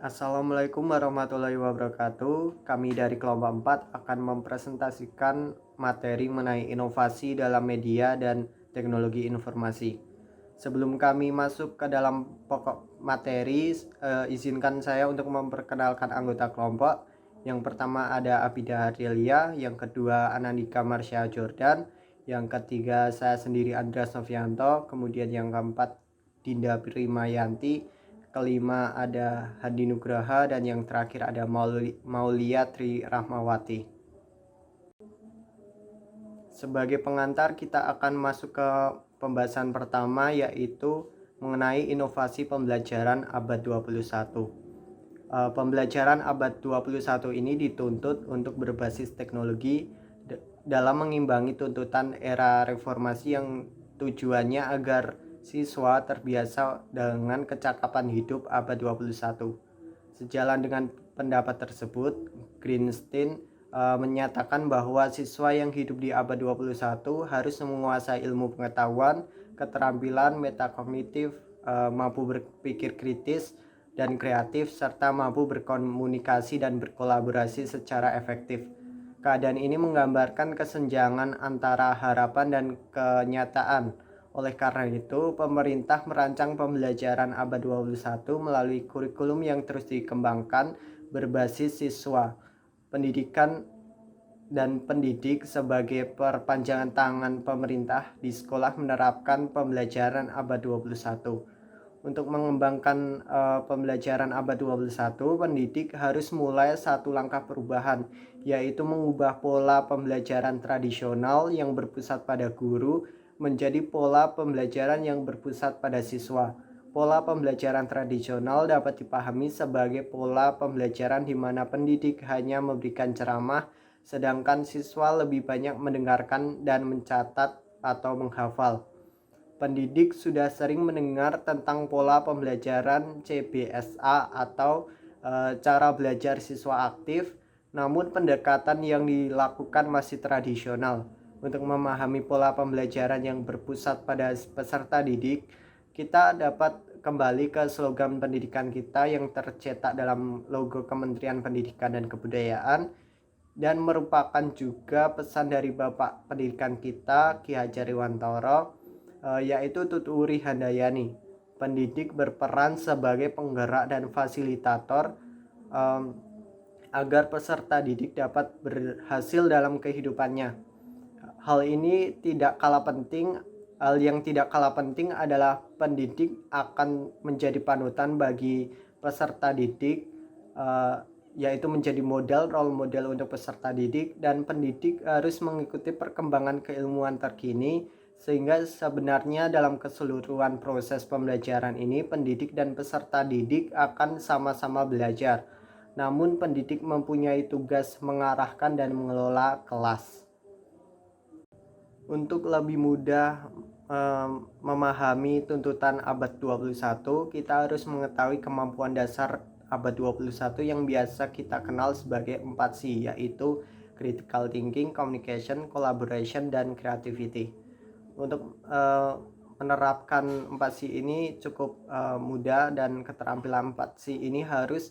Assalamualaikum warahmatullahi wabarakatuh. Kami dari kelompok 4 akan mempresentasikan materi mengenai inovasi dalam media dan teknologi informasi. Sebelum kami masuk ke dalam pokok materi, izinkan saya untuk memperkenalkan anggota kelompok. Yang pertama ada Abida Ardelia, yang kedua Anandika Marsha Jordan, yang ketiga saya sendiri Andreas Novianto, kemudian yang keempat Dinda Primayanti, kelima ada Hadi Nugraha, dan yang terakhir ada Maulia Tri Rahmawati. Sebagai pengantar kita akan masuk ke pembahasan pertama, yaitu mengenai inovasi pembelajaran abad 21. Pembelajaran abad 21 ini dituntut untuk berbasis teknologi dalam mengimbangi tuntutan era reformasi yang tujuannya agar siswa terbiasa dengan kecakapan hidup abad 21. Sejalan dengan pendapat tersebut, Greenstein menyatakan bahwa siswa yang hidup di abad 21 harus menguasai ilmu pengetahuan, keterampilan metakognitif, mampu berpikir kritis dan kreatif, serta mampu berkomunikasi dan berkolaborasi secara efektif. Keadaan ini menggambarkan kesenjangan antara harapan dan kenyataan. Oleh karena itu, pemerintah merancang pembelajaran abad 21 melalui kurikulum yang terus dikembangkan berbasis siswa, pendidikan dan pendidik sebagai perpanjangan tangan pemerintah di sekolah menerapkan pembelajaran abad 21. Untuk mengembangkan pembelajaran abad 21, pendidik harus mulai satu langkah perubahan, yaitu mengubah pola pembelajaran tradisional yang berpusat pada guru menjadi pola pembelajaran yang berpusat pada siswa. Pola pembelajaran tradisional dapat dipahami sebagai pola pembelajaran di mana pendidik hanya memberikan ceramah, sedangkan siswa lebih banyak mendengarkan dan mencatat atau menghafal. Pendidik sudah sering mendengar tentang pola pembelajaran CBSA atau cara belajar siswa aktif, namun pendekatan yang dilakukan masih tradisional. Untuk memahami pola pembelajaran yang berpusat pada peserta didik, kita dapat kembali ke slogan pendidikan kita yang tercetak dalam logo Kementerian Pendidikan dan Kebudayaan dan merupakan juga pesan dari Bapak Pendidikan kita, Ki Hajar Dewantara, yaitu Tuturi Handayani. Pendidik berperan sebagai penggerak dan fasilitator agar peserta didik dapat berhasil dalam kehidupannya. Hal yang tidak kalah penting adalah pendidik akan menjadi panutan bagi peserta didik, yaitu menjadi role model untuk peserta didik, dan pendidik harus mengikuti perkembangan keilmuan terkini, sehingga sebenarnya dalam keseluruhan proses pembelajaran ini pendidik dan peserta didik akan sama-sama belajar. Namun pendidik mempunyai tugas mengarahkan dan mengelola kelas. Untuk lebih mudah memahami tuntutan abad 21, kita harus mengetahui kemampuan dasar abad 21 yang biasa kita kenal sebagai 4C, yaitu critical thinking, communication, collaboration, dan creativity. Untuk menerapkan 4C ini cukup mudah, dan keterampilan 4C ini harus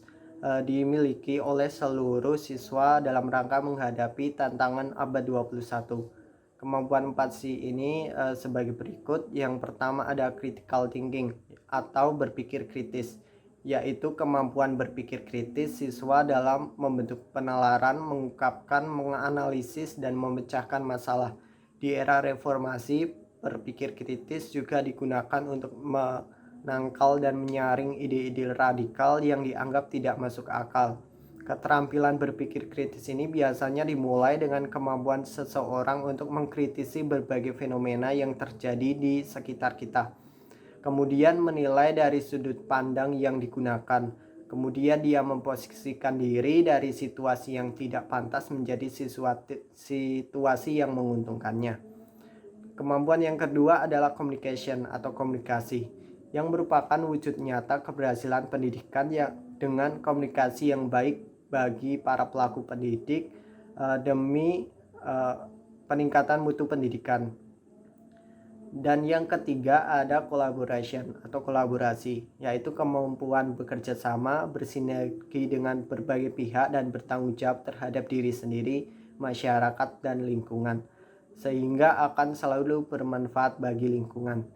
dimiliki oleh seluruh siswa dalam rangka menghadapi tantangan abad 21. Kemampuan 4C ini sebagai berikut. Yang pertama ada critical thinking atau berpikir kritis, yaitu kemampuan berpikir kritis siswa dalam membentuk penalaran, mengungkapkan, menganalisis, dan memecahkan masalah. Di era reformasi, berpikir kritis juga digunakan untuk menangkal dan menyaring ide-ide radikal yang dianggap tidak masuk akal. Keterampilan berpikir kritis ini biasanya dimulai dengan kemampuan seseorang untuk mengkritisi berbagai fenomena yang terjadi di sekitar kita, kemudian menilai dari sudut pandang yang digunakan. Kemudian dia memposisikan diri dari situasi yang tidak pantas menjadi situasi yang menguntungkannya. Kemampuan yang kedua adalah communication atau komunikasi, yang merupakan wujud nyata keberhasilan pendidikan yang dengan komunikasi yang baik bagi para pelaku pendidik demi peningkatan mutu pendidikan. Dan yang ketiga ada collaboration atau kolaborasi, yaitu kemampuan bekerja sama, bersinergi dengan berbagai pihak dan bertanggung jawab terhadap diri sendiri, masyarakat, dan lingkungan, sehingga akan selalu bermanfaat bagi lingkungan.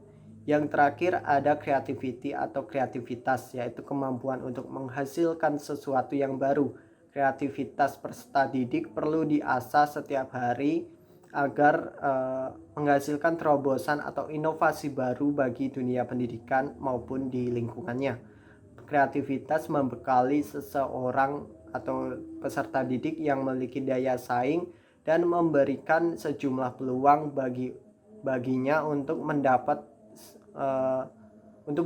Yang terakhir ada creativity atau kreativitas, yaitu kemampuan untuk menghasilkan sesuatu yang baru. Kreativitas peserta didik perlu diasah setiap hari agar menghasilkan terobosan atau inovasi baru bagi dunia pendidikan maupun di lingkungannya. Kreativitas membekali seseorang atau peserta didik yang memiliki daya saing dan memberikan sejumlah peluang baginya untuk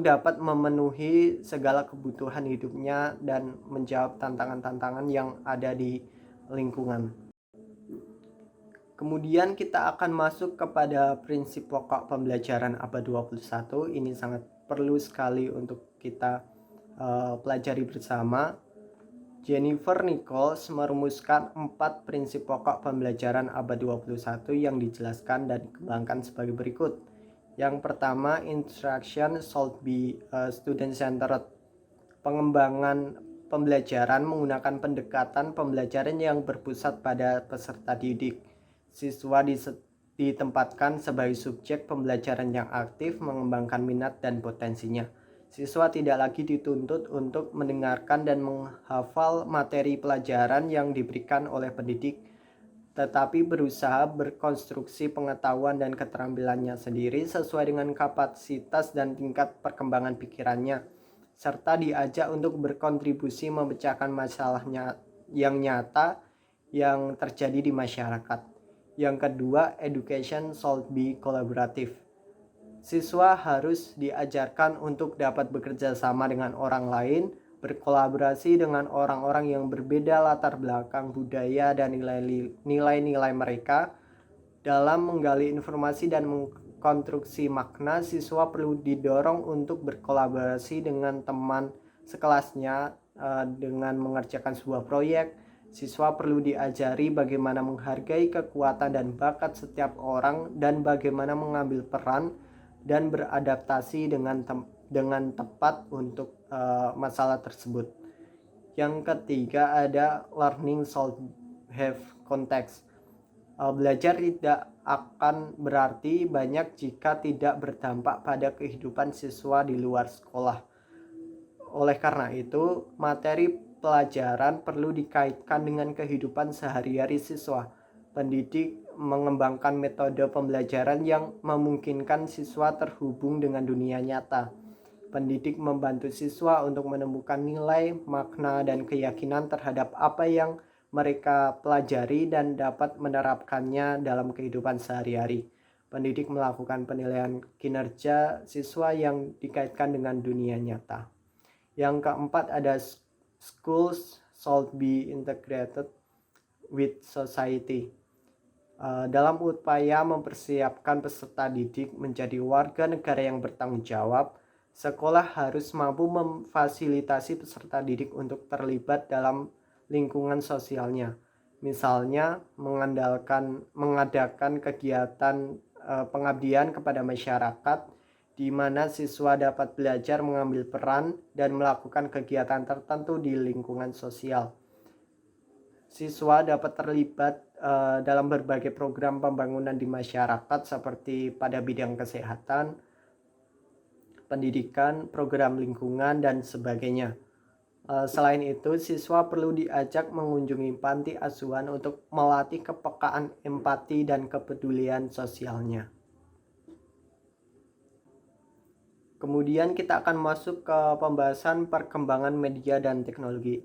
dapat memenuhi segala kebutuhan hidupnya dan menjawab tantangan-tantangan yang ada di lingkungan. Kemudian kita akan masuk kepada prinsip pokok pembelajaran abad 21. Ini sangat perlu sekali untuk kita pelajari bersama. Jennifer Nichols merumuskan 4 prinsip pokok pembelajaran abad 21 yang dijelaskan dan dikembangkan sebagai berikut. Yang pertama, instruction should be student-centered. Pengembangan pembelajaran menggunakan pendekatan pembelajaran yang berpusat pada peserta didik. Siswa ditempatkan sebagai subjek pembelajaran yang aktif, mengembangkan minat dan potensinya. Siswa tidak lagi dituntut untuk mendengarkan dan menghafal materi pelajaran yang diberikan oleh pendidik, tetapi berusaha berkonstruksi pengetahuan dan keterampilannya sendiri sesuai dengan kapasitas dan tingkat perkembangan pikirannya, serta diajak untuk berkontribusi memecahkan masalahnya yang nyata yang terjadi di masyarakat. Yang kedua, education should be collaborative. Siswa harus diajarkan untuk dapat bekerja sama dengan orang lain, berkolaborasi dengan orang-orang yang berbeda latar belakang budaya dan nilai-nilai mereka. Dalam menggali informasi dan mengkonstruksi makna, siswa perlu didorong untuk berkolaborasi dengan teman sekelasnya dengan mengerjakan sebuah proyek. Siswa perlu diajari bagaimana menghargai kekuatan dan bakat setiap orang dan bagaimana mengambil peran dan beradaptasi dengan tepat untuk masalah tersebut. Yang ketiga ada learning should have context. Belajar tidak akan berarti banyak jika tidak berdampak pada kehidupan siswa di luar sekolah. Oleh karena itu, materi pelajaran perlu dikaitkan dengan kehidupan sehari-hari siswa. Pendidik mengembangkan metode pembelajaran yang memungkinkan siswa terhubung dengan dunia nyata. Pendidik membantu siswa untuk menemukan nilai, makna, dan keyakinan terhadap apa yang mereka pelajari dan dapat menerapkannya dalam kehidupan sehari-hari. Pendidik melakukan penilaian kinerja siswa yang dikaitkan dengan dunia nyata. Yang keempat ada schools should be integrated with society. Dalam upaya mempersiapkan peserta didik menjadi warga negara yang bertanggung jawab, sekolah harus mampu memfasilitasi peserta didik untuk terlibat dalam lingkungan sosialnya. Misalnya mengadakan kegiatan pengabdian kepada masyarakat, di mana siswa dapat belajar mengambil peran dan melakukan kegiatan tertentu di lingkungan sosial. Siswa dapat terlibat dalam berbagai program pembangunan di masyarakat seperti pada bidang kesehatan, pendidikan, program lingkungan, dan sebagainya. Selain itu, siswa perlu diajak mengunjungi panti asuhan untuk melatih kepekaan empati dan kepedulian sosialnya. Kemudian kita akan masuk ke pembahasan perkembangan media dan teknologi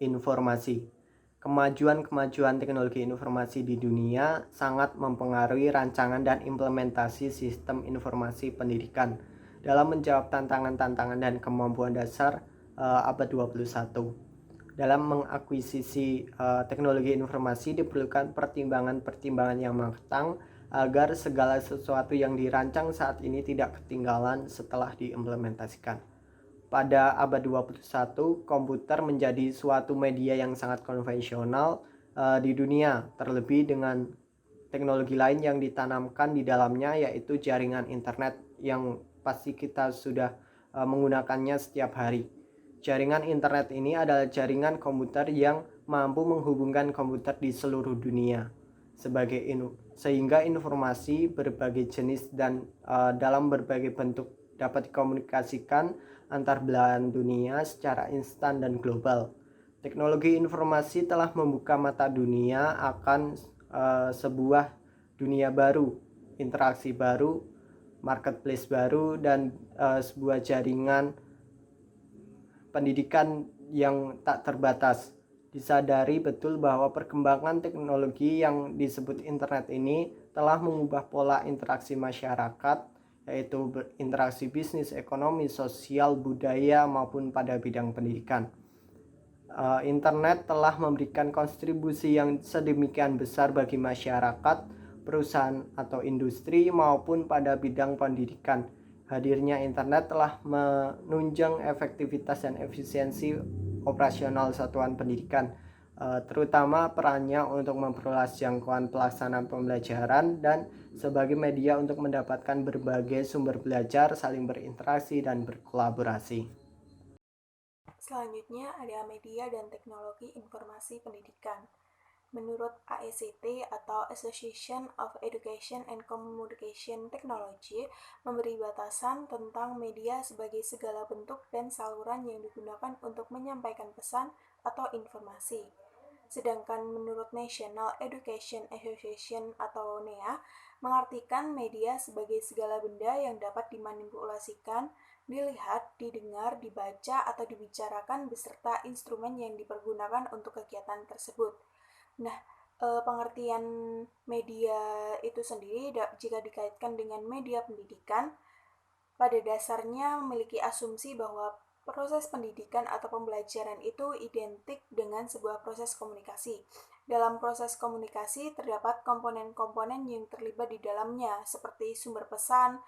informasi. Kemajuan teknologi informasi di dunia sangat mempengaruhi rancangan dan implementasi sistem informasi pendidikan dalam menjawab tantangan-tantangan dan kemampuan dasar abad 21. Dalam mengakuisisi teknologi informasi diperlukan pertimbangan-pertimbangan yang matang agar segala sesuatu yang dirancang saat ini tidak ketinggalan setelah diimplementasikan. Pada abad 21, komputer menjadi suatu media yang sangat konvensional di dunia, terlebih dengan Teknologi lain yang ditanamkan di dalamnya yaitu jaringan internet yang pasti kita sudah menggunakannya setiap hari. Jaringan internet ini adalah jaringan komputer yang mampu menghubungkan komputer di seluruh dunia sehingga informasi berbagai jenis dan dalam berbagai bentuk dapat dikomunikasikan antar belahan dunia secara instan dan global. Teknologi informasi telah membuka mata dunia akan sebuah dunia baru, interaksi baru, marketplace baru, dan sebuah jaringan pendidikan yang tak terbatas. Disadari betul bahwa perkembangan teknologi yang disebut internet ini telah mengubah pola interaksi masyarakat, yaitu interaksi bisnis, ekonomi, sosial, budaya, maupun pada bidang pendidikan. Internet telah memberikan kontribusi yang sedemikian besar bagi masyarakat, perusahaan atau industri maupun pada bidang pendidikan. Hadirnya internet telah menunjang efektivitas dan efisiensi operasional satuan pendidikan, terutama perannya untuk memperluas jangkauan pelaksanaan pembelajaran dan sebagai media untuk mendapatkan berbagai sumber belajar, saling berinteraksi dan berkolaborasi. Selanjutnya ada media dan teknologi informasi pendidikan. Menurut AECT atau Association of Education and Communication Technology memberi batasan tentang media sebagai segala bentuk dan saluran yang digunakan untuk menyampaikan pesan atau informasi. Sedangkan menurut National Education Association atau NEA mengartikan media sebagai segala benda yang dapat dimanipulasikan, dilihat, didengar, dibaca, atau dibicarakan beserta instrumen yang dipergunakan untuk kegiatan tersebut. Nah, pengertian media itu sendiri jika dikaitkan dengan media pendidikan, pada dasarnya memiliki asumsi bahwa proses pendidikan atau pembelajaran itu identik dengan sebuah proses komunikasi. Dalam proses komunikasi terdapat komponen-komponen yang terlibat di dalamnya seperti sumber pesan,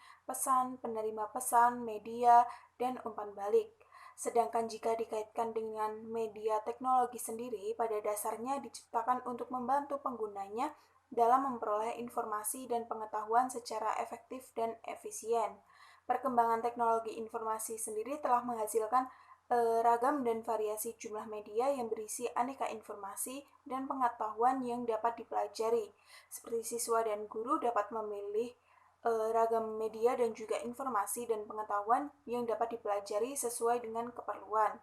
penerima pesan, media, dan umpan balik. Sedangkan jika dikaitkan dengan media teknologi sendiri, pada dasarnya diciptakan untuk membantu penggunanya dalam memperoleh informasi dan pengetahuan secara efektif dan efisien. Perkembangan teknologi informasi sendiri telah menghasilkan ragam dan variasi jumlah media yang berisi aneka informasi dan pengetahuan yang dapat dipelajari. Seperti siswa dan guru dapat memilih ragam media dan juga informasi dan pengetahuan yang dapat dipelajari sesuai dengan keperluan.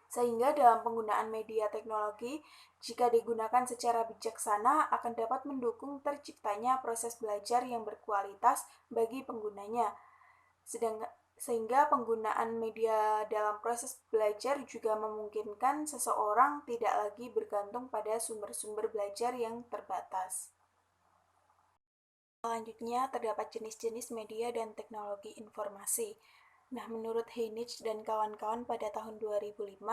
Sehingga dalam penggunaan media teknologi, jika digunakan secara bijaksana, akan dapat mendukung terciptanya proses belajar yang berkualitas bagi penggunanya. Sehingga penggunaan media dalam proses belajar juga memungkinkan seseorang tidak lagi bergantung pada sumber-sumber belajar yang terbatas. Selanjutnya terdapat jenis-jenis media dan teknologi informasi. Nah, menurut Heinich dan kawan-kawan pada tahun 2005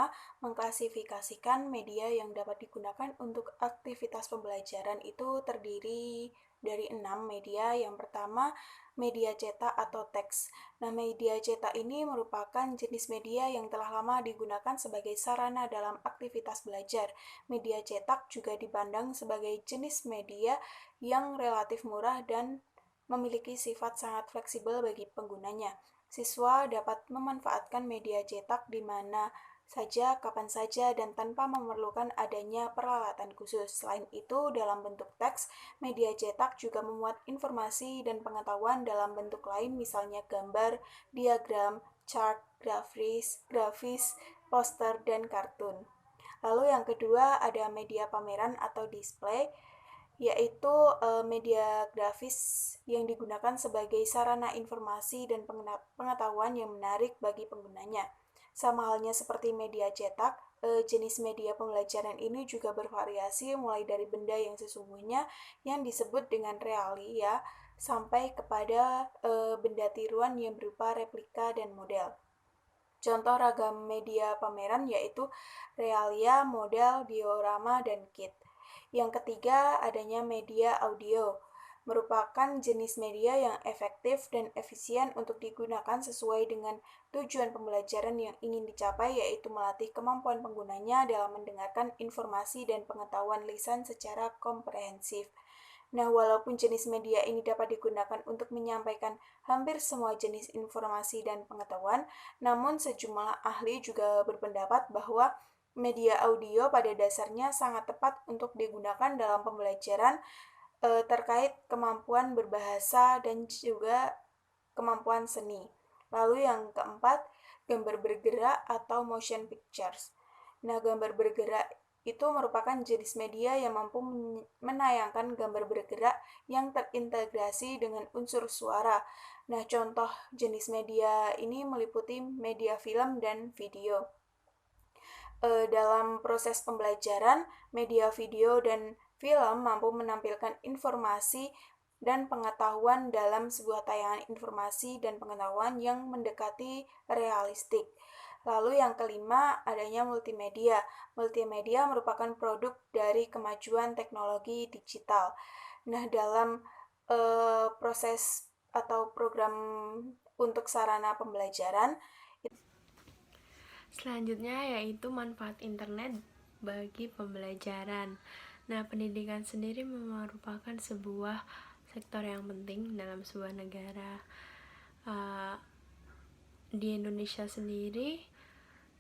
mengklasifikasikan media yang dapat digunakan untuk aktivitas pembelajaran itu terdiri dari 6 media. Yang pertama, media cetak atau teks. Nah, media cetak ini merupakan jenis media yang telah lama digunakan sebagai sarana dalam aktivitas belajar. Media cetak juga dipandang sebagai jenis media yang relatif murah dan memiliki sifat sangat fleksibel bagi penggunanya. Siswa dapat memanfaatkan media cetak di mana saja, kapan saja, dan tanpa memerlukan adanya peralatan khusus. Selain itu, dalam bentuk teks, media cetak juga memuat informasi dan pengetahuan dalam bentuk lain, misalnya gambar, diagram, chart, grafis, poster, dan kartun. Lalu yang kedua ada media pameran atau display, yaitu media grafis yang digunakan sebagai sarana informasi dan pengetahuan yang menarik bagi penggunanya. Sama halnya seperti media cetak, jenis media pembelajaran ini juga bervariasi mulai dari benda yang sesungguhnya yang disebut dengan realia sampai kepada benda tiruan yang berupa replika dan model. Contoh ragam media pameran yaitu realia, model, diorama, dan kit. Yang ketiga, adanya media audio, merupakan jenis media yang efektif dan efisien untuk digunakan sesuai dengan tujuan pembelajaran yang ingin dicapai, yaitu melatih kemampuan penggunanya dalam mendengarkan informasi dan pengetahuan lisan secara komprehensif. Nah, walaupun jenis media ini dapat digunakan untuk menyampaikan hampir semua jenis informasi dan pengetahuan, namun sejumlah ahli juga berpendapat bahwa media audio pada dasarnya sangat tepat untuk digunakan dalam pembelajaran terkait kemampuan berbahasa dan juga kemampuan seni. Lalu yang keempat, gambar bergerak atau motion pictures. Nah, gambar bergerak itu merupakan jenis media yang mampu menayangkan gambar bergerak yang terintegrasi dengan unsur suara. Nah, contoh jenis media ini meliputi media film dan video. Dalam proses pembelajaran, media video dan film mampu menampilkan informasi dan pengetahuan dalam sebuah tayangan informasi dan pengetahuan yang mendekati realistik. Lalu yang kelima, adanya multimedia. Multimedia merupakan produk dari kemajuan teknologi digital. Nah, dalam proses atau program untuk sarana pembelajaran, Selanjutnya yaitu manfaat internet bagi pembelajaran. Nah, pendidikan sendiri merupakan sebuah sektor yang penting dalam sebuah negara. Di Indonesia sendiri,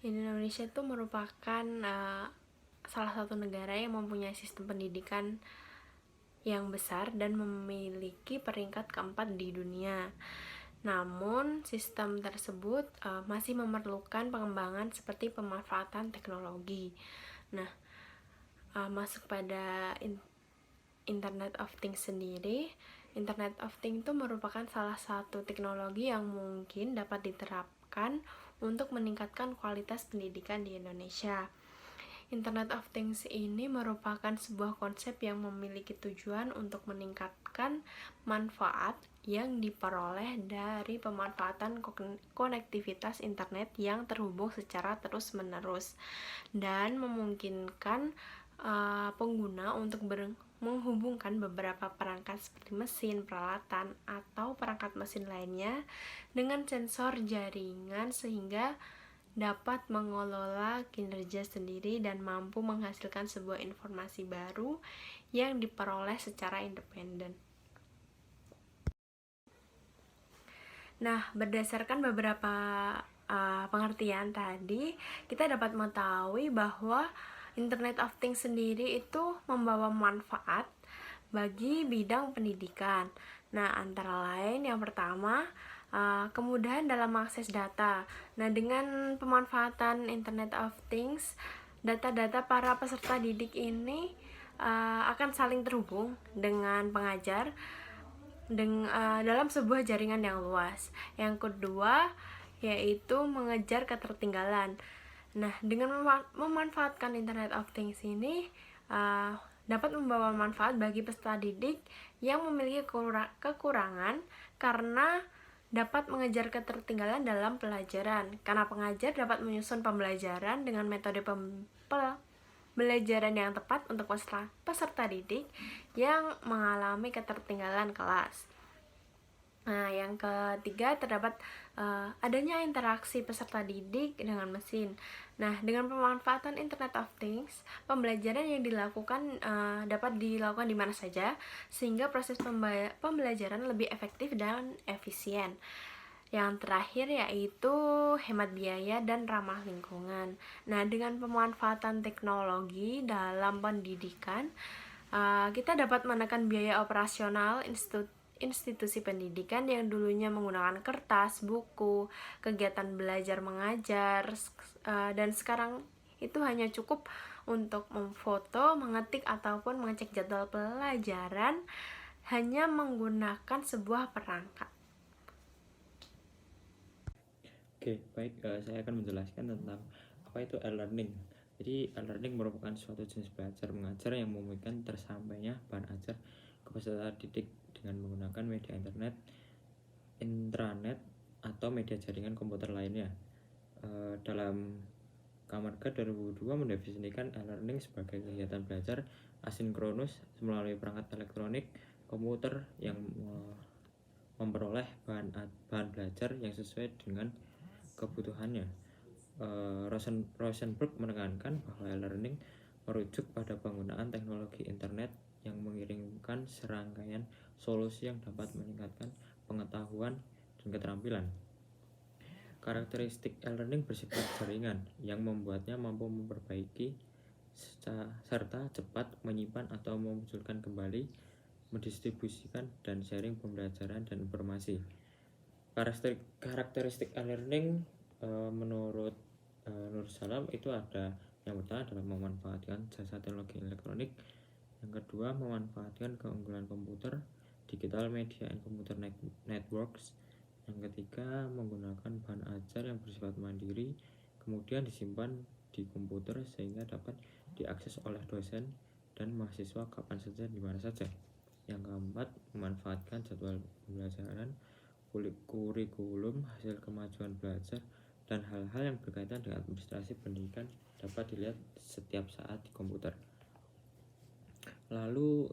Indonesia itu merupakan salah satu negara yang mempunyai sistem pendidikan yang besar dan memiliki peringkat keempat di dunia. Namun, sistem tersebut masih memerlukan pengembangan seperti pemanfaatan teknologi. Nah, masuk pada Internet of Things sendiri. Internet of Things itu merupakan salah satu teknologi yang mungkin dapat diterapkan untuk meningkatkan kualitas pendidikan di Indonesia. Internet of Things ini merupakan sebuah konsep yang memiliki tujuan untuk meningkatkan manfaat yang diperoleh dari pemanfaatan konektivitas internet yang terhubung secara terus-menerus dan memungkinkan pengguna untuk menghubungkan beberapa perangkat seperti mesin, peralatan, atau perangkat mesin lainnya dengan sensor jaringan sehingga dapat mengelola kinerja sendiri dan mampu menghasilkan sebuah informasi baru yang diperoleh secara independen. Nah, berdasarkan beberapa pengertian tadi, kita dapat mengetahui bahwa Internet of Things sendiri itu membawa manfaat bagi bidang pendidikan. Nah, antara lain yang pertama, kemudahan dalam mengakses data. Nah, dengan pemanfaatan Internet of Things, data-data para peserta didik ini akan saling terhubung dengan pengajar dalam sebuah jaringan yang luas. Yang kedua, yaitu mengejar ketertinggalan. Nah, dengan memanfaatkan Internet of Things ini dapat membawa manfaat bagi peserta didik yang memiliki kekurangan karena dapat mengejar ketertinggalan dalam pelajaran. Karena pengajar dapat menyusun pembelajaran dengan metode pembelajaran yang tepat untuk peserta didik yang mengalami ketertinggalan kelas. Nah, yang ketiga terdapat adanya interaksi peserta didik dengan mesin. Nah, dengan pemanfaatan Internet of Things, pembelajaran yang dilakukan dapat dilakukan di mana saja, sehingga proses pembelajaran lebih efektif dan efisien. Yang terakhir yaitu hemat biaya dan ramah lingkungan. Nah, dengan pemanfaatan teknologi dalam pendidikan, kita dapat menekan biaya operasional institusi pendidikan yang dulunya menggunakan kertas, buku, kegiatan belajar mengajar, dan sekarang itu hanya cukup untuk memfoto, mengetik, ataupun mengecek jadwal pelajaran hanya menggunakan sebuah perangkat. Oke, baik, saya akan menjelaskan tentang apa itu e-learning. Jadi e-learning merupakan suatu jenis belajar mengajar yang memungkinkan tersampainya bahan ajar ke peserta didik dengan menggunakan media internet, intranet, atau media jaringan komputer lainnya. Dalam Kamarga 2002 mendefinisikan e-learning sebagai kegiatan belajar asinkronus melalui perangkat elektronik komputer yang memperoleh bahan belajar yang sesuai dengan kebutuhannya. Rosenberg menekankan bahwa e-learning merujuk pada penggunaan teknologi internet yang mengirimkan serangkaian solusi yang dapat meningkatkan pengetahuan dan keterampilan. Karakteristik e-learning bersifat jaringan yang membuatnya mampu memperbaiki serta cepat menyimpan atau memunculkan kembali, mendistribusikan dan sharing pembelajaran dan informasi. Karakteristik e-learning menurut Nur Salam itu ada, yang pertama adalah memanfaatkan jasa teknologi elektronik, yang kedua memanfaatkan keunggulan komputer, digital media and computer networks, yang ketiga menggunakan bahan ajar yang bersifat mandiri, kemudian disimpan di komputer sehingga dapat diakses oleh dosen dan mahasiswa kapan saja di mana saja. Yang keempat, memanfaatkan jadwal pembelajaran, kurikulum, hasil kemajuan belajar, dan hal-hal yang berkaitan dengan administrasi pendidikan dapat dilihat setiap saat di komputer. Lalu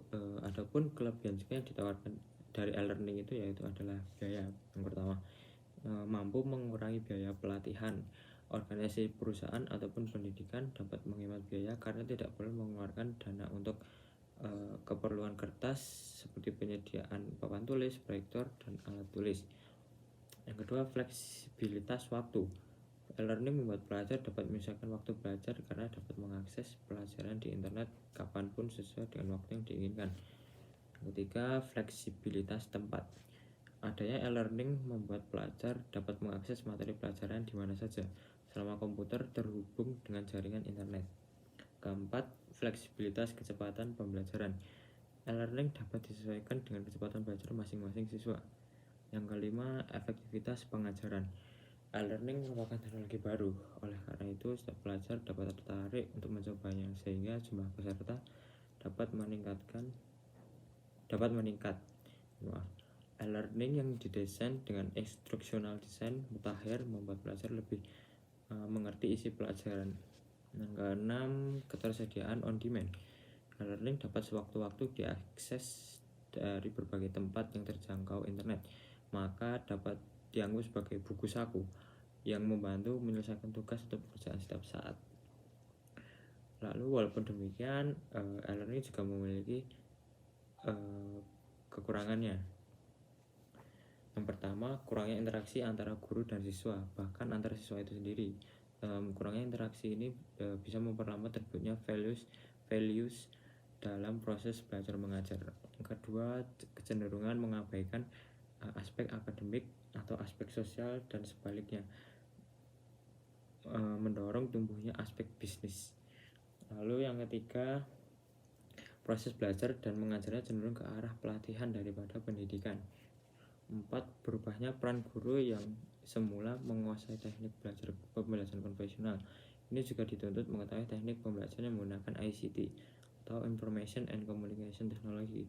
adapun kelebihan juga yang ditawarkan dari e-learning itu yaitu adalah biaya. Yang pertama, mampu mengurangi biaya pelatihan. Organisasi perusahaan ataupun pendidikan dapat menghemat biaya karena tidak perlu mengeluarkan dana untuk keperluan kertas seperti penyediaan papan tulis, proyektor, dan alat tulis. Yang kedua, fleksibilitas waktu. E-learning membuat pelajar dapat menyisihkan waktu belajar karena dapat mengakses pelajaran di internet kapanpun sesuai dengan waktu yang diinginkan. Yang ketiga, fleksibilitas tempat. Adanya e-learning membuat pelajar dapat mengakses materi pelajaran di mana saja selama komputer terhubung dengan jaringan internet. Keempat, fleksibilitas kecepatan pembelajaran. E-learning dapat disesuaikan dengan kecepatan belajar masing-masing siswa. Yang kelima, efektivitas pengajaran. E-learning merupakan teknologi baru, oleh karena itu setiap pelajar dapat tertarik untuk mencobanya sehingga jumlah peserta dapat meningkat. E-learning yang didesain dengan instructional design mutakhir membuat pelajar lebih mengerti isi pelajaran. Yang keenam, ketersediaan on demand. E-learning dapat sewaktu-waktu diakses dari berbagai tempat yang terjangkau internet, maka dapat dianggap sebagai buku saku yang membantu menyelesaikan tugas atau pekerjaan setiap saat. Lalu walaupun demikian, e-learning juga memiliki kekurangannya. Yang pertama, kurangnya interaksi antara guru dan siswa, bahkan antara siswa itu sendiri. Kurangnya interaksi ini bisa memperlambat terbentuknya values dalam proses belajar mengajar. Yang kedua, kecenderungan mengabaikan aspek akademik atau aspek sosial dan sebaliknya, mendorong tumbuhnya aspek bisnis. Lalu yang ketiga, proses belajar dan mengajarnya cenderung ke arah pelatihan daripada pendidikan. 4. Berubahnya peran guru yang semula menguasai teknik pembelajaran konvensional. Ini juga dituntut mengetahui teknik pembelajaran yang menggunakan ICT atau Information and Communication Technology.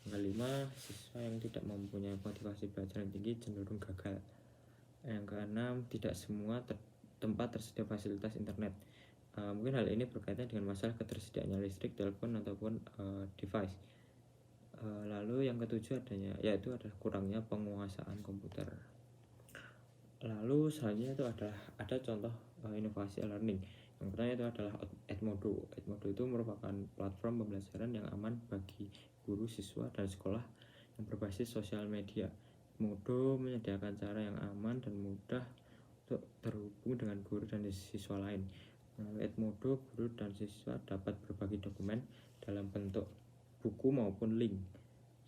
Yang kelima, siswa yang tidak mempunyai motivasi belajar yang tinggi cenderung gagal. Yang keenam, tidak semua tempat tersedia fasilitas internet. Mungkin hal ini berkaitan dengan masalah ketersediaannya listrik, telepon, ataupun device. Lalu yang ketujuh yaitu adalah kurangnya penguasaan komputer. Lalu selanjutnya itu ada contoh inovasi e-learning. Yang pertama itu adalah Edmodo. Edmodo itu merupakan platform pembelajaran yang aman bagi guru, siswa, dan sekolah yang berbasis sosial media. Edmodo menyediakan cara yang aman dan mudah untuk terhubung dengan guru dan siswa lain. Melalui Edmodo, guru dan siswa dapat berbagi dokumen dalam bentuk buku maupun link.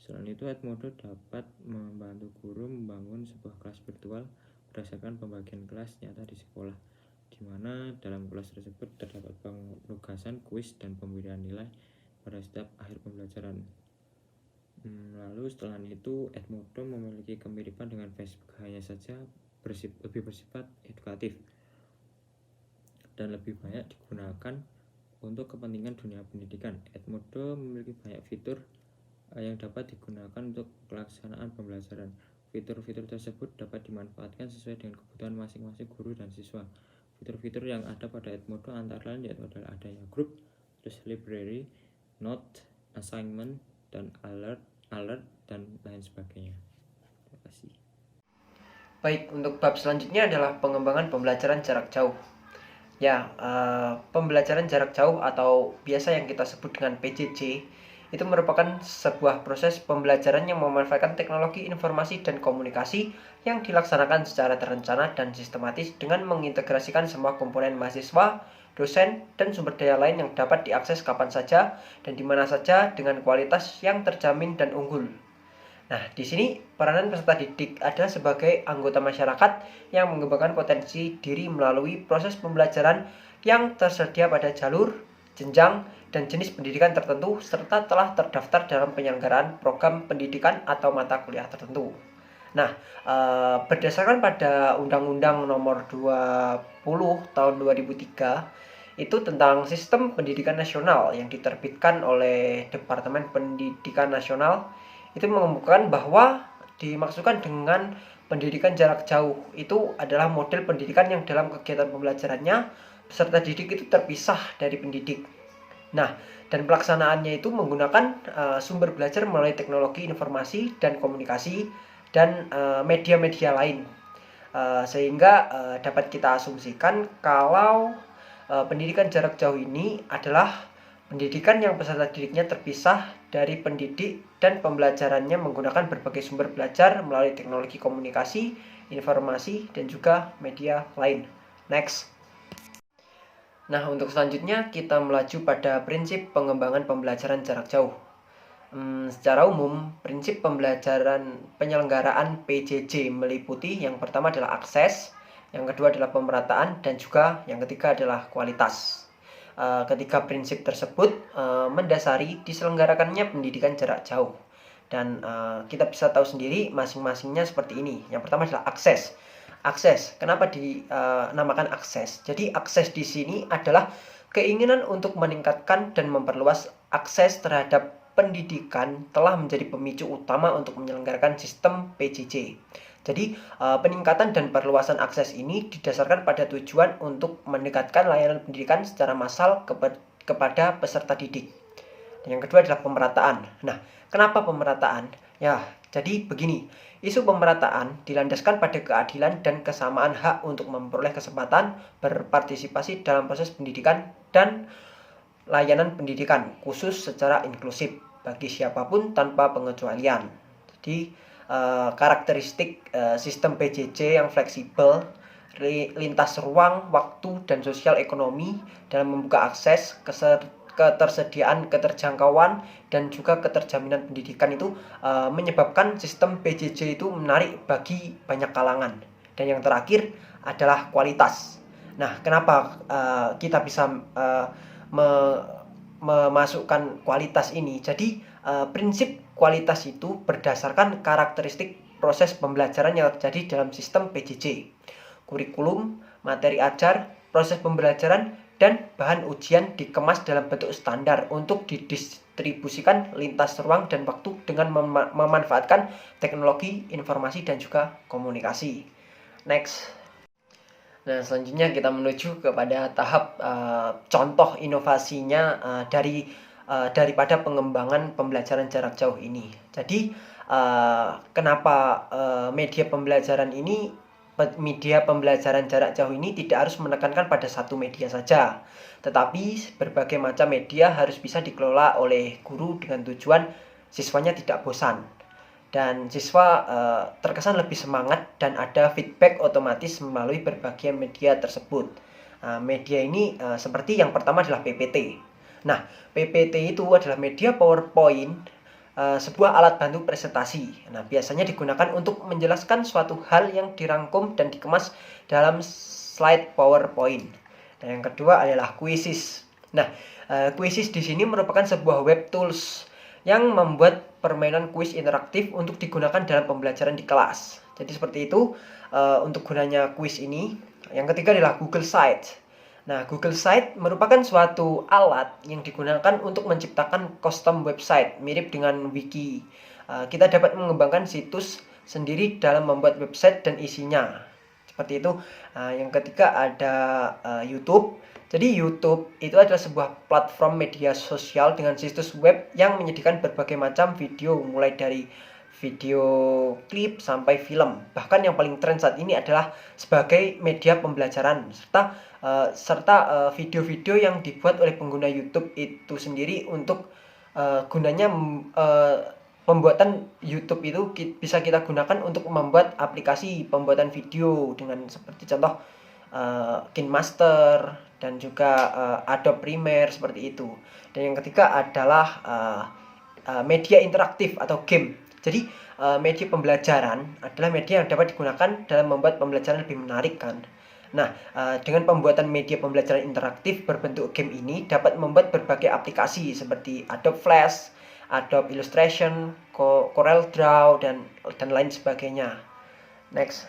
Selain itu, Edmodo dapat membantu guru membangun sebuah kelas virtual berdasarkan pembagian kelas nyata di sekolah, di mana dalam kelas tersebut terdapat penugasan, kuis, dan pemberian nilai pada setiap akhir pembelajaran. Lalu setelah itu, Edmodo memiliki kemiripan dengan Facebook, hanya saja lebih bersifat edukatif dan lebih banyak digunakan untuk kepentingan dunia pendidikan. Edmodo memiliki banyak fitur yang dapat digunakan untuk pelaksanaan pembelajaran. Fitur-fitur tersebut dapat dimanfaatkan sesuai dengan kebutuhan masing-masing guru dan siswa. Fitur-fitur yang ada pada Edmodo antara lain yaitu adalah adanya grup, terus library, note, assignment, dan alert, dan lain sebagainya. Terima kasih. Baik, untuk bab selanjutnya adalah pengembangan pembelajaran jarak jauh. Ya, pembelajaran jarak jauh atau biasa yang kita sebut dengan PJJ itu merupakan sebuah proses pembelajaran yang memanfaatkan teknologi informasi dan komunikasi yang dilaksanakan secara terencana dan sistematis dengan mengintegrasikan semua komponen mahasiswa, dosen, dan sumber daya lain yang dapat diakses kapan saja dan di mana saja dengan kualitas yang terjamin dan unggul. Nah, di sini peranan peserta didik adalah sebagai anggota masyarakat yang mengembangkan potensi diri melalui proses pembelajaran yang tersedia pada jalur, jenjang, dan jenis pendidikan tertentu serta telah terdaftar dalam penyelenggaraan program pendidikan atau mata kuliah tertentu. Nah, berdasarkan pada Undang-Undang Nomor 20 Tahun 2003 itu tentang Sistem Pendidikan Nasional yang diterbitkan oleh Departemen Pendidikan Nasional, itu mengemukakan bahwa dimaksudkan dengan pendidikan jarak jauh itu adalah model pendidikan yang dalam kegiatan pembelajarannya peserta didik itu terpisah dari pendidik. Nah, dan pelaksanaannya itu menggunakan sumber belajar melalui teknologi informasi dan komunikasi dan media-media lain. Sehingga dapat kita asumsikan kalau pendidikan jarak jauh ini adalah pendidikan yang peserta didiknya terpisah dari pendidik dan pembelajarannya menggunakan berbagai sumber belajar melalui teknologi komunikasi, informasi, dan juga media lain. Next. Nah, untuk selanjutnya kita melaju pada prinsip pengembangan pembelajaran jarak jauh. Secara umum, prinsip pembelajaran penyelenggaraan PJJ meliputi yang pertama adalah akses, yang kedua adalah pemerataan, dan juga yang ketiga adalah kualitas. Ketiga prinsip tersebut mendasari diselenggarakannya pendidikan jarak jauh. Dan kita bisa tahu sendiri masing-masingnya seperti ini. Yang pertama adalah akses. Akses, kenapa dinamakan akses? Jadi akses di sini adalah keinginan untuk meningkatkan dan memperluas akses terhadap pendidikan telah menjadi pemicu utama untuk menyelenggarakan sistem PJJ. Jadi peningkatan dan perluasan akses ini didasarkan pada tujuan untuk mendekatkan layanan pendidikan secara massal kepada peserta didik. Dan yang kedua adalah pemerataan. Nah, kenapa pemerataan? Ya, jadi begini, isu pemerataan dilandaskan pada keadilan dan kesamaan hak untuk memperoleh kesempatan berpartisipasi dalam proses pendidikan dan layanan pendidikan khusus secara inklusif bagi siapapun tanpa pengecualian. Jadi karakteristik sistem PJJ yang fleksibel, lintas ruang, waktu, dan sosial ekonomi dalam membuka akses, ketersediaan, keterjangkauan, dan juga keterjaminan pendidikan itu menyebabkan sistem PJJ itu menarik bagi banyak kalangan. Dan yang terakhir adalah kualitas. Nah, kenapa kita bisa memasukkan kualitas ini? Jadi prinsip kualitas itu berdasarkan karakteristik proses pembelajaran yang terjadi dalam sistem PJJ. Kurikulum, materi ajar, proses pembelajaran, dan bahan ujian dikemas dalam bentuk standar untuk didistribusikan lintas ruang dan waktu dengan memanfaatkan teknologi informasi dan juga komunikasi. Next. Nah, selanjutnya kita menuju kepada tahap contoh inovasinya daripada pengembangan pembelajaran jarak jauh ini. Jadi kenapa media pembelajaran jarak jauh ini tidak harus menekankan pada satu media saja, tetapi berbagai macam media harus bisa dikelola oleh guru dengan tujuan siswanya tidak bosan dan siswa terkesan lebih semangat dan ada feedback otomatis melalui berbagai media tersebut. Media ini seperti yang pertama adalah PPT. Nah, PPT itu adalah media PowerPoint, sebuah alat bantu presentasi. Nah, biasanya digunakan untuk menjelaskan suatu hal yang dirangkum dan dikemas dalam slide PowerPoint. Dan yang kedua adalah Quizzes. Nah, Quizzes di sini merupakan sebuah web tools yang membuat permainan kuis interaktif untuk digunakan dalam pembelajaran di kelas. Jadi seperti itu untuk gunanya kuis ini. Yang ketiga adalah Google Sites. Nah, Google Sites merupakan suatu alat yang digunakan untuk menciptakan custom website mirip dengan wiki. Kita dapat mengembangkan situs sendiri dalam membuat website dan isinya. Seperti itu. Yang ketiga ada YouTube. Jadi YouTube itu adalah sebuah platform media sosial dengan situs web yang menjadikan berbagai macam video mulai dari video klip sampai film. Bahkan yang paling tren saat ini adalah sebagai media pembelajaran serta video-video yang dibuat oleh pengguna YouTube itu sendiri untuk Gunanya pembuatan YouTube itu bisa kita gunakan untuk membuat aplikasi pembuatan video dengan seperti contoh KineMaster dan juga Adobe Premiere seperti itu. Dan yang ketiga adalah media interaktif atau game. Jadi media pembelajaran adalah media yang dapat digunakan dalam membuat pembelajaran lebih menarik kan. Nah, dengan pembuatan media pembelajaran interaktif berbentuk game ini dapat membuat berbagai aplikasi seperti Adobe Flash, Adobe Illustration, Corel Draw dan lain sebagainya. Next.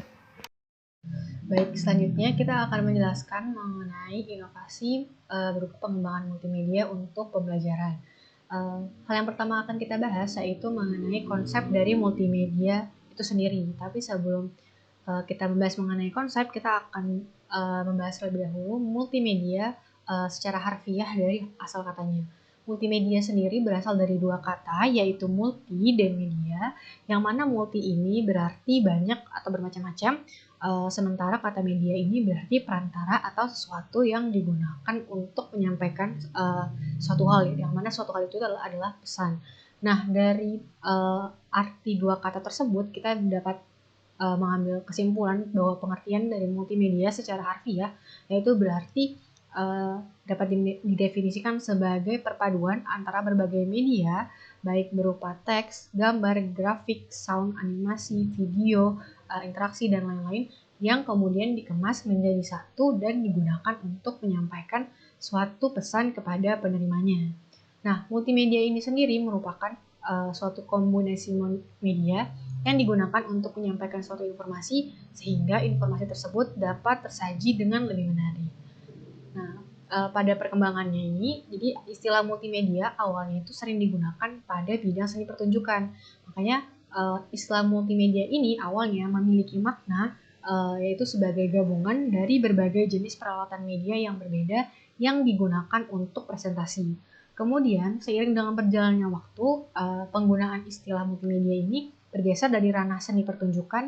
Baik, selanjutnya kita akan menjelaskan mengenai inovasi berupa pengembangan multimedia untuk pembelajaran. Hal yang pertama akan kita bahas yaitu mengenai konsep dari multimedia itu sendiri. Tapi sebelum kita membahas mengenai konsep, kita akan membahas terlebih dahulu multimedia secara harfiah dari asal katanya. Multimedia sendiri berasal dari dua kata, yaitu multi dan media, yang mana multi ini berarti banyak atau bermacam-macam, sementara kata media ini berarti perantara atau sesuatu yang digunakan untuk menyampaikan suatu hal, yang mana suatu hal itu adalah pesan. Nah, dari arti dua kata tersebut kita dapat mengambil kesimpulan bahwa pengertian dari multimedia secara harfiah yaitu berarti dapat didefinisikan sebagai perpaduan antara berbagai media, baik berupa teks, gambar, grafik, sound, animasi, video, interaksi, dan lain-lain, yang kemudian dikemas menjadi satu dan digunakan untuk menyampaikan suatu pesan kepada penerimanya. Nah, multimedia ini sendiri merupakan suatu kombinasi media yang digunakan untuk menyampaikan suatu informasi sehingga informasi tersebut dapat tersaji dengan lebih menarik. Nah, pada perkembangannya ini, jadi istilah multimedia awalnya itu sering digunakan pada bidang seni pertunjukan. Makanya istilah multimedia ini awalnya memiliki makna yaitu sebagai gabungan dari berbagai jenis peralatan media yang berbeda yang digunakan untuk presentasi. Kemudian, seiring dengan berjalannya waktu, penggunaan istilah multimedia ini bergeser dari ranah seni pertunjukan,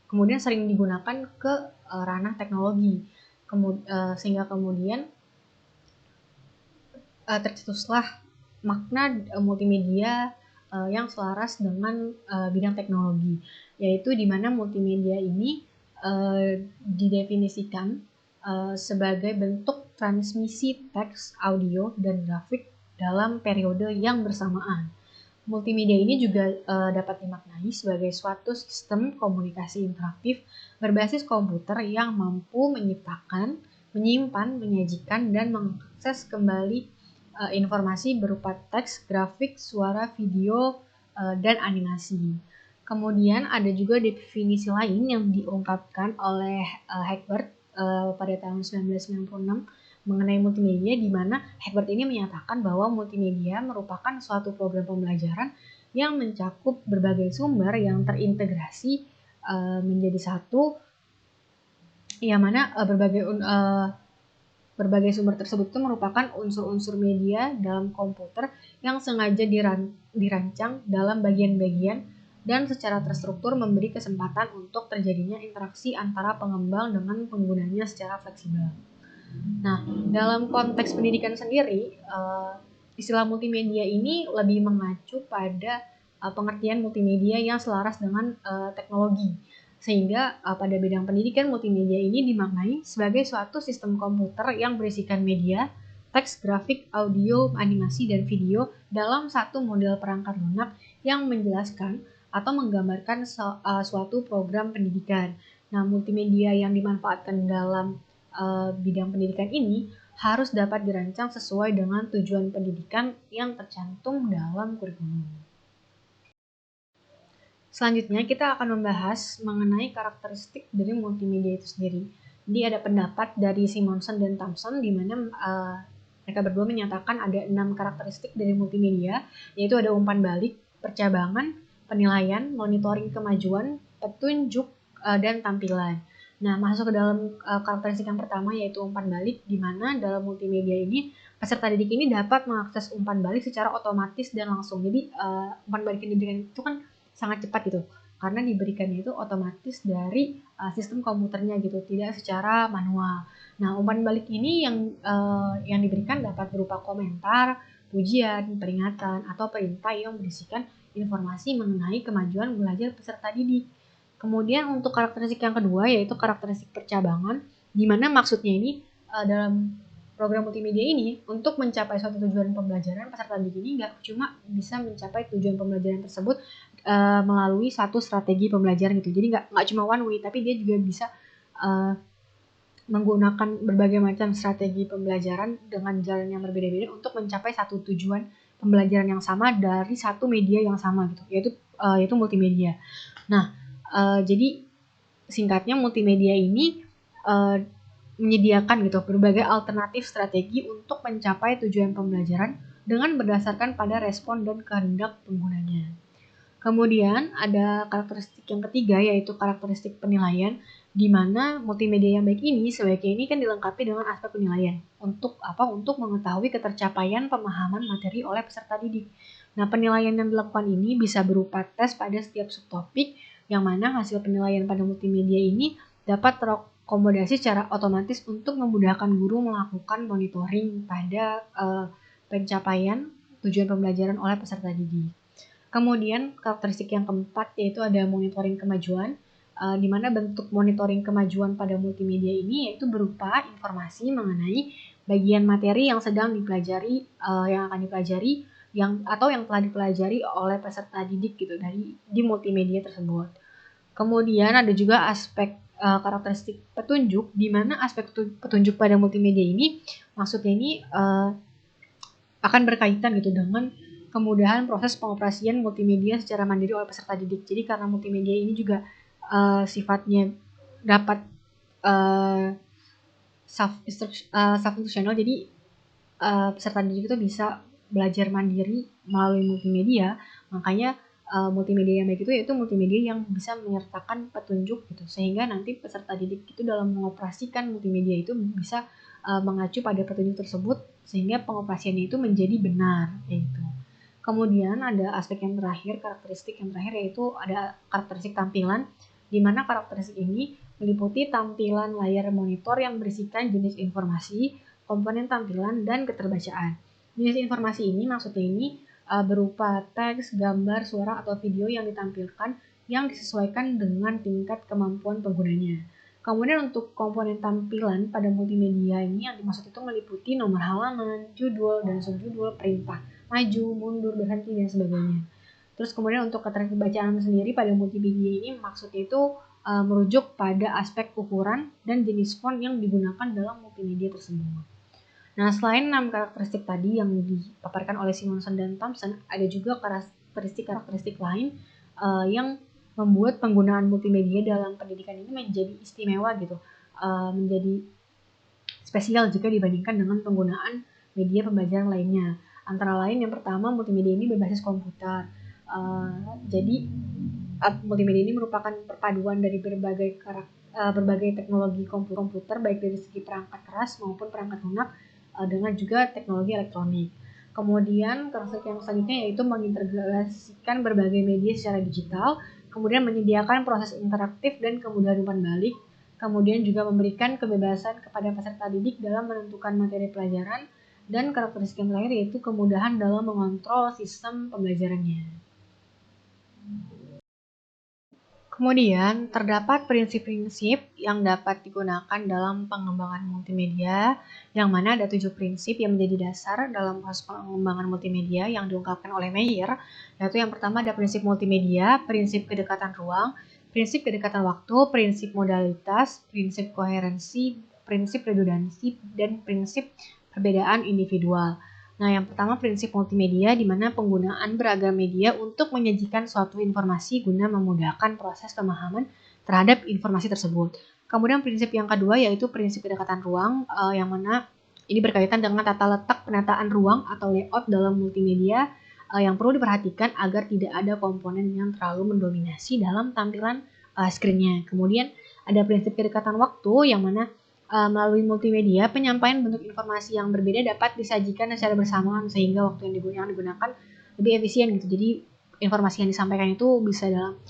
kemudian sering digunakan ke ranah teknologi. Sehingga kemudian tercetuslah makna multimedia yang selaras dengan bidang teknologi, yaitu di mana multimedia ini didefinisikan sebagai bentuk transmisi teks, audio, dan grafik dalam periode yang bersamaan. Multimedia ini juga dapat dimaknai sebagai suatu sistem komunikasi interaktif berbasis komputer yang mampu menciptakan, menyimpan, menyajikan, dan mengakses kembali informasi berupa teks, grafik, suara, video, dan animasi. Kemudian ada juga definisi lain yang diungkapkan oleh Hagbard pada tahun 1996 mengenai multimedia, di mana Hagbard ini menyatakan bahwa multimedia merupakan suatu program pembelajaran yang mencakup berbagai sumber yang terintegrasi menjadi satu, yang mana berbagai sumber tersebut itu merupakan unsur-unsur media dalam komputer yang sengaja dirancang dalam bagian-bagian dan secara terstruktur memberi kesempatan untuk terjadinya interaksi antara pengembang dengan penggunanya secara fleksibel. Nah, dalam konteks pendidikan sendiri, istilah multimedia ini lebih mengacu pada pengertian multimedia yang selaras dengan teknologi. Sehingga pada bidang pendidikan, multimedia ini dimaknai sebagai suatu sistem komputer yang berisikan media, teks, grafik, audio, animasi, dan video dalam satu model perangkat lunak yang menjelaskan atau menggambarkan suatu program pendidikan. Nah, multimedia yang dimanfaatkan dalam bidang pendidikan ini harus dapat dirancang sesuai dengan tujuan pendidikan yang tercantum dalam kurikulum. Selanjutnya kita akan membahas mengenai karakteristik dari multimedia itu sendiri. Jadi ada pendapat dari Simonson dan Thompson di mana mereka berdua menyatakan ada 6 karakteristik dari multimedia, yaitu ada umpan balik, percabangan, penilaian, monitoring kemajuan, petunjuk, dan tampilan. Nah, masuk ke dalam karakteristik yang pertama yaitu umpan balik, di mana dalam multimedia ini peserta didik ini dapat mengakses umpan balik secara otomatis dan langsung. Jadi umpan balik yang diberikan itu kan sangat cepat gitu, karena diberikannya itu otomatis dari sistem komputernya gitu, tidak secara manual. Nah, umpan balik ini yang diberikan dapat berupa komentar, pujian, peringatan, atau perintah yang berisikan informasi mengenai kemajuan belajar peserta didik. Kemudian untuk karakteristik yang kedua yaitu karakteristik percabangan, di mana maksudnya ini dalam program multimedia ini untuk mencapai suatu tujuan pembelajaran peserta didik ini nggak cuma bisa mencapai tujuan pembelajaran tersebut melalui satu strategi pembelajaran gitu. Jadi nggak cuma one way, tapi dia juga bisa menggunakan berbagai macam strategi pembelajaran dengan jalan yang berbeda-beda untuk mencapai satu tujuan pembelajaran yang sama dari satu media yang sama gitu, yaitu multimedia. Nah, jadi singkatnya multimedia ini menyediakan gitu berbagai alternatif strategi untuk mencapai tujuan pembelajaran dengan berdasarkan pada respon dan kehendak penggunanya. Kemudian ada karakteristik yang ketiga yaitu karakteristik penilaian, di mana multimedia yang baik ini sebaiknya ini kan dilengkapi dengan aspek penilaian. Untuk apa? Untuk mengetahui ketercapaian pemahaman materi oleh peserta didik. Nah, penilaian yang dilakukan ini bisa berupa tes pada setiap subtopik, yang mana hasil penilaian pada multimedia ini dapat terakomodasi secara otomatis untuk memudahkan guru melakukan monitoring pada pencapaian tujuan pembelajaran oleh peserta didik. Kemudian karakteristik yang keempat yaitu ada monitoring kemajuan, di mana bentuk monitoring kemajuan pada multimedia ini yaitu berupa informasi mengenai bagian materi yang sedang dipelajari, yang akan dipelajari, yang telah dipelajari oleh peserta didik gitu di multimedia tersebut. Kemudian ada juga aspek karakteristik petunjuk, di mana aspek petunjuk pada multimedia ini maksudnya ini akan berkaitan gitu dengan kemudahan proses pengoperasian multimedia secara mandiri oleh peserta didik. Jadi karena multimedia ini juga sifatnya dapat self-instructional, jadi peserta didik itu bisa belajar mandiri melalui multimedia. Makanya multimedia yang baik itu yaitu multimedia yang bisa menyertakan petunjuk gitu, sehingga nanti peserta didik itu dalam mengoperasikan multimedia itu bisa mengacu pada petunjuk tersebut sehingga pengoperasiannya itu menjadi benar gitu. Kemudian ada aspek yang terakhir, karakteristik yang terakhir yaitu ada karakteristik tampilan, di mana karakteristik ini meliputi tampilan layar monitor yang berisikan jenis informasi, komponen tampilan, dan keterbacaan. Jenis informasi ini maksudnya ini berupa teks, gambar, suara, atau video yang ditampilkan yang disesuaikan dengan tingkat kemampuan penggunanya. Kemudian untuk komponen tampilan pada multimedia ini yang dimaksud itu meliputi nomor halaman, judul, dan subjudul, perintah maju, mundur, berhenti, dan sebagainya. Terus kemudian untuk keterangan bacaan sendiri pada multimedia ini maksudnya itu merujuk pada aspek ukuran dan jenis font yang digunakan dalam multimedia tersebut. Nah, selain 6 karakteristik tadi yang dipaparkan oleh Simonson dan Thompson, ada juga karakteristik lain yang membuat penggunaan multimedia dalam pendidikan ini menjadi istimewa gitu, menjadi spesial jika dibandingkan dengan penggunaan media pembelajaran lainnya. Antara lain yang pertama, multimedia ini berbasis komputer. Jadi multimedia ini merupakan perpaduan dari berbagai teknologi komputer baik dari segi perangkat keras maupun perangkat lunak dengan juga teknologi elektronik. Kemudian karakteristik yang selanjutnya yaitu mengintegrasikan berbagai media secara digital, kemudian menyediakan proses interaktif dan kemudahan umpan balik, kemudian juga memberikan kebebasan kepada peserta didik dalam menentukan materi pelajaran, dan karakteristik yang terakhir yaitu kemudahan dalam mengontrol sistem pembelajarannya. Kemudian, terdapat prinsip-prinsip yang dapat digunakan dalam pengembangan multimedia, yang mana ada 7 prinsip yang menjadi dasar dalam proses pengembangan multimedia yang diungkapkan oleh Meyer, yaitu yang pertama ada prinsip multimedia, prinsip kedekatan ruang, prinsip kedekatan waktu, prinsip modalitas, prinsip koherensi, prinsip redundansi, dan prinsip perbedaan individual. Nah, yang pertama prinsip multimedia, di mana penggunaan beragam media untuk menyajikan suatu informasi guna memudahkan proses pemahaman terhadap informasi tersebut. Kemudian prinsip yang kedua yaitu prinsip kedekatan ruang, yang mana ini berkaitan dengan tata letak penataan ruang atau layout dalam multimedia yang perlu diperhatikan agar tidak ada komponen yang terlalu mendominasi dalam tampilan screen-nya. Kemudian ada prinsip kedekatan waktu, yang mana melalui multimedia, penyampaian bentuk informasi yang berbeda dapat disajikan secara bersamaan sehingga waktu yang digunakan lebih efisien gitu. Jadi informasi yang disampaikan itu bisa dalam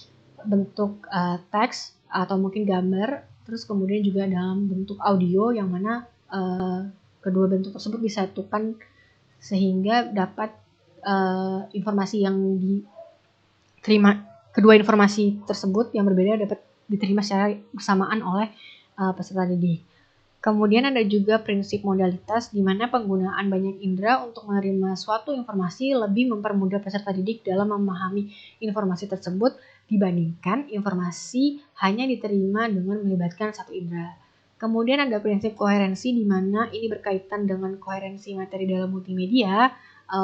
bentuk teks atau mungkin gambar, terus kemudian juga dalam bentuk audio yang mana kedua bentuk tersebut disatukan sehingga dapat informasi yang diterima, kedua informasi tersebut yang berbeda dapat diterima secara bersamaan oleh peserta didik. Kemudian ada juga prinsip modalitas, di mana penggunaan banyak indera untuk menerima suatu informasi lebih mempermudah peserta didik dalam memahami informasi tersebut dibandingkan informasi hanya diterima dengan melibatkan satu indera. Kemudian ada prinsip koherensi, di mana ini berkaitan dengan koherensi materi dalam multimedia,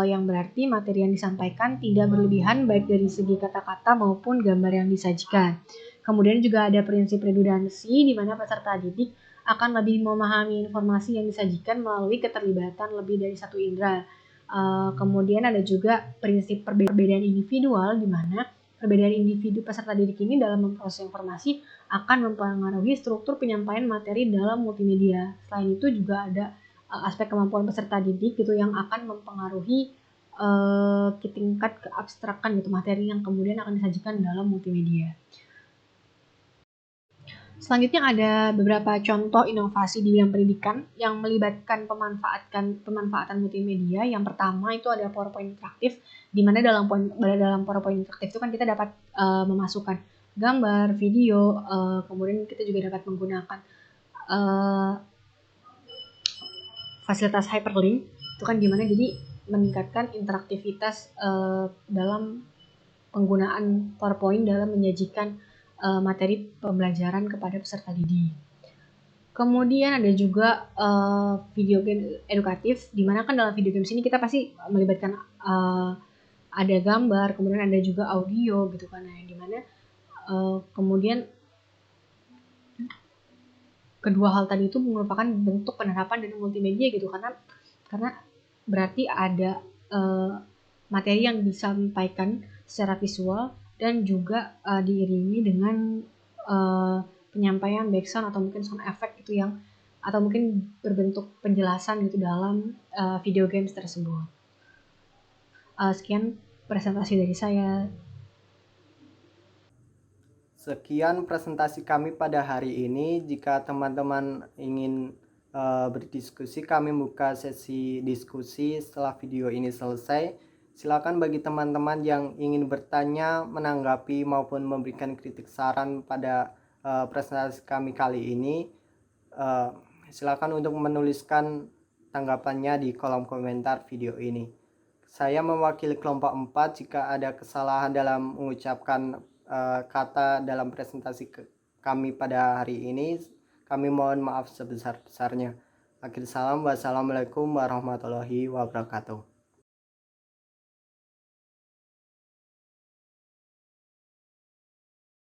yang berarti materi yang disampaikan tidak berlebihan baik dari segi kata-kata maupun gambar yang disajikan. Kemudian juga ada prinsip redundansi, di mana peserta didik akan lebih memahami informasi yang disajikan melalui keterlibatan lebih dari satu indera. Kemudian ada juga prinsip perbedaan individual, di mana perbedaan individu peserta didik ini dalam memproses informasi akan mempengaruhi struktur penyampaian materi dalam multimedia. Selain itu juga ada aspek kemampuan peserta didik gitu yang akan mempengaruhi tingkat keabstrakan gitu materi yang kemudian akan disajikan dalam multimedia. Selanjutnya ada beberapa contoh inovasi di bidang pendidikan yang melibatkan pemanfaatan multimedia. Yang pertama itu ada PowerPoint interaktif, di mana dalam PowerPoint interaktif itu kan kita dapat memasukkan gambar, video, kemudian kita juga dapat menggunakan fasilitas hyperlink. Itu kan gimana jadi meningkatkan interaktivitas dalam penggunaan PowerPoint dalam menyajikan materi pembelajaran kepada peserta didik. Kemudian ada juga video game edukatif, di mana kan dalam video game ini kita pasti melibatkan ada gambar, kemudian ada juga audio gitu kan, di mana kemudian kedua hal tadi itu merupakan bentuk penerapan dari multimedia gitu, karena berarti ada materi yang disampaikan secara visual dan juga diiringi dengan penyampaian background atau mungkin sound effect gitu yang atau mungkin berbentuk penjelasan gitu dalam video games tersebut. Sekian presentasi dari saya. Sekian presentasi kami pada hari ini. Jika teman-teman ingin berdiskusi, kami buka sesi diskusi setelah video ini selesai. Silakan bagi teman-teman yang ingin bertanya, menanggapi maupun memberikan kritik saran pada presentasi kami kali ini, silakan untuk menuliskan tanggapannya di kolom komentar video ini. Saya mewakili kelompok 4. Jika ada kesalahan dalam mengucapkan kata dalam presentasi kami pada hari ini, kami mohon maaf sebesar-besarnya. Akhir salam, wassalamualaikum warahmatullahi wabarakatuh.